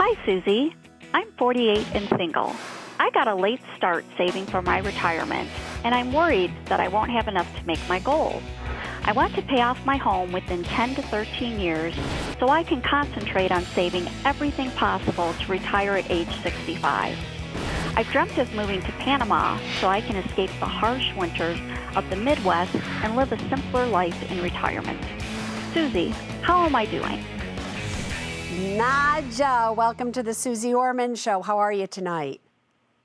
Hi, Susie. I'm 48 and single. I got a late start saving for my retirement, and I'm worried that I won't have enough to make my goals. I want to pay off my home within 10 to 13 years so I can concentrate on saving everything possible to retire at age 65. I've dreamt of moving to Panama so I can escape the harsh winters of the Midwest and live a simpler life in retirement. Susie, how am I doing? Nadja, welcome to the Suze Orman Show. How are you tonight?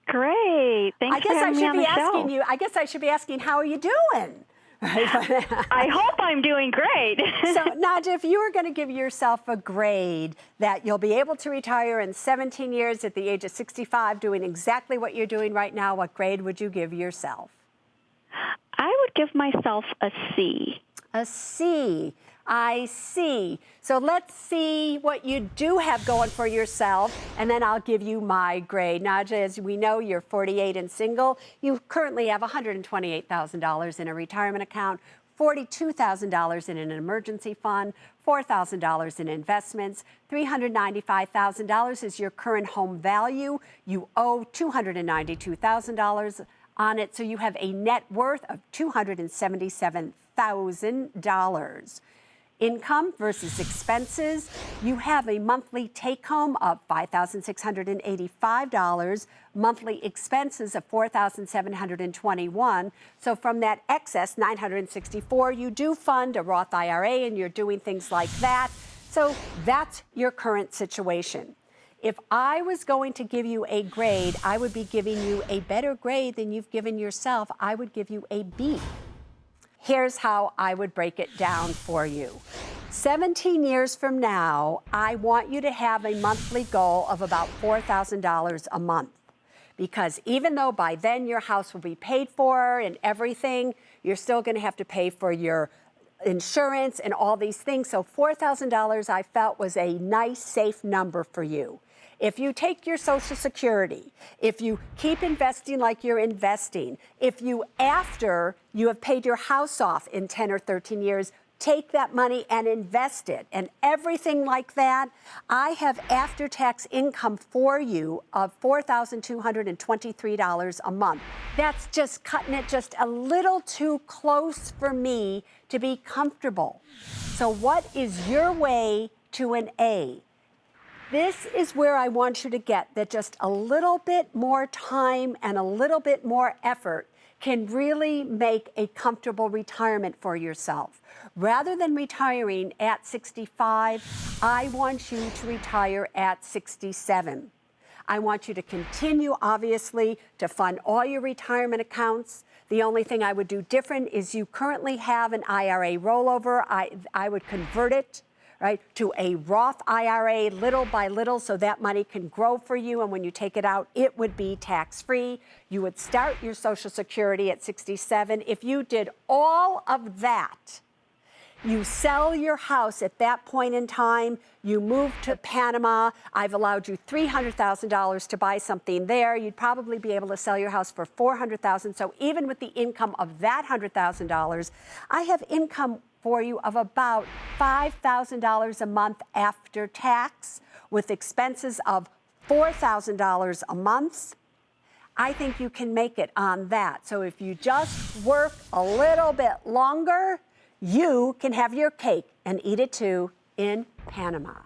Great. Thanks for having me on the show. I guess I should be asking, how are you doing? I hope I'm doing great. So, Nadja, if you were going to give yourself a grade that you'll be able to retire in 17 years at the age of 65 doing exactly what you're doing right now, what grade would you give yourself? I would give myself a C. A C. I see. So let's see what you do have going for yourself, and then I'll give you my grade. Nadja, as we know, you're 48 and single. You currently have $128,000 in a retirement account, $42,000 in an emergency fund, $4,000 in investments, $395,000 is your current home value. You owe $292,000 on it, so you have a net worth of $277,000. Income versus expenses, you have a monthly take-home of $5,685, monthly expenses of $4,721. So from that excess, $964, you do fund a Roth IRA and you're doing things like that. So that's your current situation. If I was going to give you a grade, I would be giving you a better grade than you've given yourself. I would give you a B. Here's how I would break it down for you. 17 years from now, I want you to have a monthly goal of about $4,000 a month. Because even though by then your house will be paid for and everything, you're still going to have to pay for your insurance and all these things. So $4,000 I felt was a nice, safe number for you. If you take your Social Security, if you keep investing like you're investing, if you, after you have paid your house off in 10 or 13 years, take that money and invest it and everything like that, I have after-tax income for you of $4,223 a month. That's just cutting it just a little too close for me to be comfortable. So what is your way to an A? This is where I want you to get that just a little bit more time and a little bit more effort can really make a comfortable retirement for yourself. Rather than retiring at 65, I want you to retire at 67. I want you to continue, obviously, to fund all your retirement accounts. The only thing I would do different is you currently have an IRA rollover. I would convert it, right, to a Roth IRA little by little so that money can grow for you, and when you take it out, it would be tax-free. You would start your Social Security at 67. If you did all of that, you sell your house at that point in time, you move to Panama, I've allowed you $300,000 to buy something there, you'd probably be able to sell your house for $400,000. So even with the income of that $100,000, I have income for you of about $5,000 a month after tax, with expenses of $4,000 a month. I think you can make it on that. So if you just work a little bit longer, you can have your cake and eat it too in Panama.